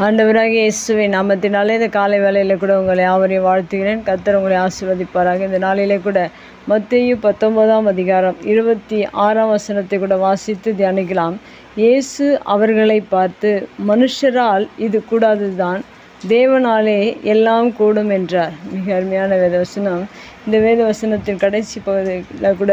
ஆண்டவராகிய இயேசுவின் நாமத்தினாலே இந்த காலை வேளையில் கூட உங்களை யாவரையும் வாழ்த்துகிறேன். கர்த்தர் உங்களை ஆசீர்வதிப்பாராக. இந்த நாளிலே கூட மத்தேயு 19 அதிகாரம் 26 கூட வாசித்து தியானிக்கலாம். இயேசு அவர்களை பார்த்து, மனுஷரால் இது கூடாததுதான், தேவனாலே எல்லாம் கூடும் என்றார். மிக அருமையான வேதவசனம். இந்த வேதவசனத்தின் கடைசி பகுதியில் கூட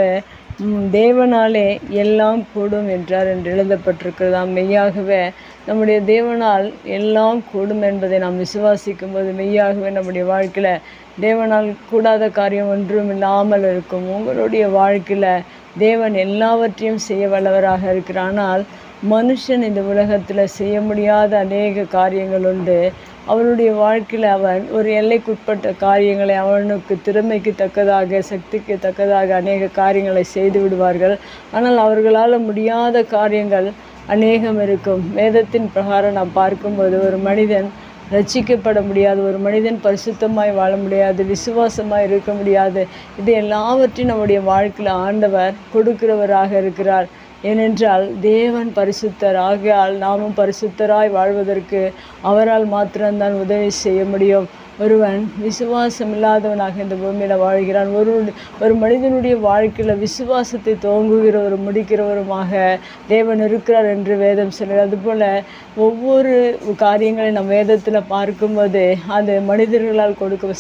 தேவனாலே எல்லாம் கூடும் என்றார் என்று எழுதப்பட்டிருக்கிறதாம். மெய்யாகவே நம்முடைய தேவனால் எல்லாம் கூடும் என்பதை நாம் விசுவாசிக்கும் போது மெய்யாகவே நம்முடைய வாழ்க்கையில் தேவனால் கூடாத காரியம் ஒன்றும் இல்லாமல் இருக்கும். உங்களுடைய வாழ்க்கையில் தேவன் எல்லாவற்றையும் செய்ய வல்லவராக இருக்கிறார். ஆனால் மனுஷன் இந்த உலகத்தில் செய்ய முடியாத அநேக காரியங்கள் உண்டு. அவனுடைய வாழ்க்கையில் அவன் ஒரு எல்லைக்குட்பட்ட காரியங்களை அவனுக்கு திறமைக்கு தக்கதாக சக்திக்கு தக்கதாக அநேக காரியங்களை செய்து விடுவார்கள். ஆனால் அவர்களால் முடியாத காரியங்கள் அநேகம் இருக்கும். வேதத்தின் பிரகாரம் நாம் பார்க்கும்போது ஒரு மனிதன் ரட்சிக்கப்பட முடியாது, ஒரு மனிதன் பரிசுத்தமாய் வாழ முடியாது, விசுவாசமாய் இருக்க முடியாது. இது எல்லாவற்றையும் நம்முடைய வாழ்க்கையில் ஆண்டவர் கொடுக்கிறவராக இருக்கிறார். ஏனென்றால் தேவன் பரிசுத்தர். ஆகையால் நாமும் பரிசுத்தராய் வாழ்வதற்கு அவரால் மாத்திரம்தான் உதவி செய்ய முடியும். ஒருவன் விசுவாசம் இல்லாதவனாக இந்த பூமியில் வாழ்கிறான். ஒரு மனிதனுடைய வாழ்க்கையில் விசுவாசத்தை துவங்குகிறவரும் முடிக்கிறவருமாக தேவன் இருக்கிறார் என்று வேதம் சொல்கிறது. அதுபோல் ஒவ்வொரு காரியங்களையும் நம் வேதத்தில் பார்க்கும்போது அது மனிதர்களால்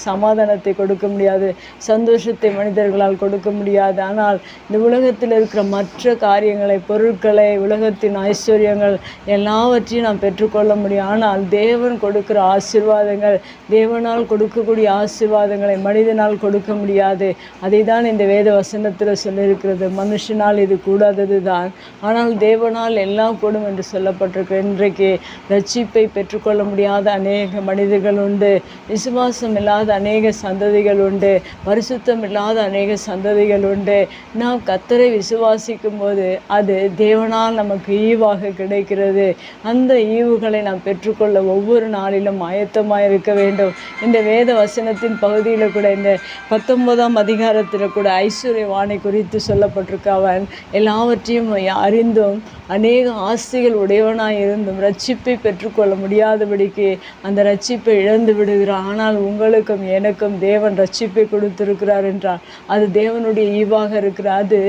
சமாதானத்தை கொடுக்க முடியாது, சந்தோஷத்தை மனிதர்களால் கொடுக்க முடியாது. ஆனால் இந்த உலகத்தில் இருக்கிற மற்ற காரியங்களை, பொருட்களை, உலகத்தின் ஐஸ்வர்யங்கள் எல்லாவற்றையும் நாம் பெற்றுக்கொள்ள முடியும். ஆனால் தேவன் கொடுக்கிற ஆசீர்வாதங்கள், தேவனால் கொடுக்கக்கூடிய ஆசீர்வாதங்களை மனிதனால் கொடுக்க முடியாது. அதை தான் இந்த வேத வசனத்தில் சொல்லியிருக்கிறது. மனுஷனால் இது கூடாதது தான், ஆனால் தேவனால் எல்லாம் கூடும் என்று சொல்லப்பட்டிருக்கு. இன்றைக்கு ரட்சிப்பை பெற்றுக்கொள்ள முடியாத அநேக மனிதர்கள் உண்டு. விசுவாசம் இல்லாத அநேக சந்ததிகள் உண்டு. பரிசுத்தம் இல்லாத அநேக சந்ததிகள் உண்டு. நாம் கர்த்தரை விசுவாசிக்கும் போது அது தேவனால் நமக்கு ஈவாக கிடைக்கிறது. அந்த ஈவுகளை நாம் பெற்றுக்கொள்ள ஒவ்வொரு நாளிலும் ஆயத்தமாக இருக்க வேண்டும். இந்த வேத வசனத்தின் பகுதியில் கூட இந்த 19 அதிகாரத்தில் கூட ஐஸ்வர்யவானை குறித்து சொல்லப்பட்டிருக்கு. அவன் எல்லாவற்றையும் அறிந்தும் அநேக ஆஸ்திகள் உடையவனாய் இருந்தும் ரட்சிப்பை பெற்றுக்கொள்ள முடியாதபடிக்கு அந்த ரட்சிப்பை இழந்து விடுகிறான். ஆனால் உங்களுக்கும் எனக்கும் தேவன் ரட்சிப்பை கொடுத்திருக்கிறார் என்றால் அது தேவனுடைய ஈவாக இருக்கிறார். அது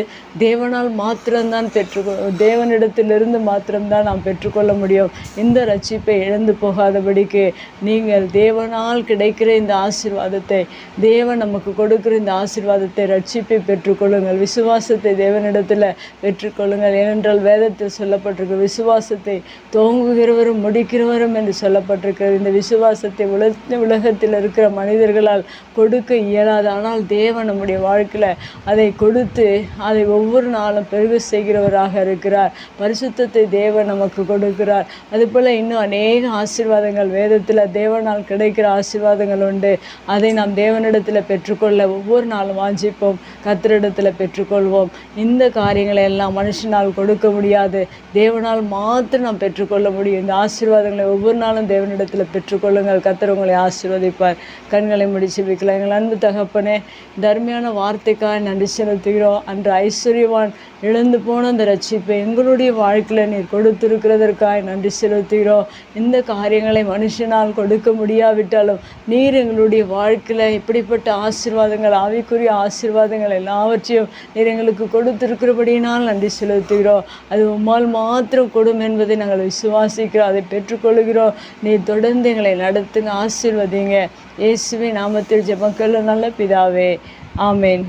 தேவனால் மாத்திரம்தான் தேவனிடத்திலிருந்து மாத்திரம்தான் நாம் பெற்றுக்கொள்ள முடியும். இந்த ரட்சிப்பை இழந்து போகாதபடிக்கு நீங்கள் தேவனால் கிடைக்கிற இந்த ஆசீர்வாதத்தை, தேவன் நமக்கு கொடுக்கிற இந்த ஆசீர்வாதத்தை, ரட்சிப்பை பெற்றுக்கொள்ளுங்கள். விசுவாசத்தை தேவனிடத்தில் பெற்றுக்கொள்ளுங்கள். ஏனென்றால் வேதத்தில் சொல்லப்பட்டிருக்கு, விசுவாசத்தை துவங்குகிறவரும் முடிக்கிறவரும் என்று சொல்லப்பட்டிருக்கிறது. இந்த விசுவாசத்தை உலகத்தில் இருக்கிற மனிதர்களால் கொடுக்க இயலாது. ஆனால் தேவன் நம்முடைய வாழ்க்கையில் அதை கொடுத்து அதை ஒவ்வொரு நாளும் பெருக செய்கிறவராக இருக்கிறார். பரிசுத்தத்தை தேவன் நமக்கு கொடுக்கிறார். அதுபோல் இன்னும் அநேக ஆசீர்வாதங்கள் வேதத்தில் தேவனால் கிடைக்கிற ஆசீர்வாதங்கள் உண்டு. அதை நாம் தேவனிடத்தில் பெற்றுக்கொள்ள ஒவ்வொரு நாளும் வாஞ்சிப்போம், கர்த்தரிடத்தில் பெற்றுக்கொள்வோம். இந்த காரியங்களை எல்லாம் மனுஷனால் கொடுக்க முடியாது, தேவனால் மாத்திரம் நாம் பெற்றுக்கொள்ள முடியும். இந்த ஆசீர்வாதங்களை ஒவ்வொரு நாளும் தேவனிடத்தில் பெற்றுக்கொள்ளுங்கள். கர்த்தர் உங்களை ஆசீர்வதிப்பார். கண்களை முடிச்சு வைக்கலாம். எங்கள் அன்பு தகப்பனே, தர்மையான வார்த்தைக்காக நன்றி செலுத்துகிறோம். அன்று ஐஸ்வர்யவான் இழந்து போன அந்த ரட்சிப்பை எங்களுடைய வாழ்க்கையில் நீர் கொடுத்திருக்கிறதற்காக நன்றி செலுத்துகிறோம். இந்த காரியங்களை மனுஷனால் கொடுக்க முடியாவிட்டாலும் நீர் எங்களுடைய வாழ்க்கையில் இப்படிப்பட்ட ஆசீர்வாதங்கள், ஆவிக்குரிய ஆசீர்வாதங்கள் எல்லாவற்றையும் நீர் எங்களுக்கு கொடுத்திருக்கிறபடியினால் நன்றி செலுத்துகிறோம். அது உம்மால் மாத்திரம் கொடும் என்பதை நாங்கள் விசுவாசிக்கிறோம், அதை பெற்றுக்கொள்கிறோம். நீர் தொடர்ந்து எங்களை நடத்துங்க, ஆசீர்வதிங்க. இயேசுவின் நாமத்தில் ஜெபங்கள் நல்ல பிதாவே, ஆமேன்.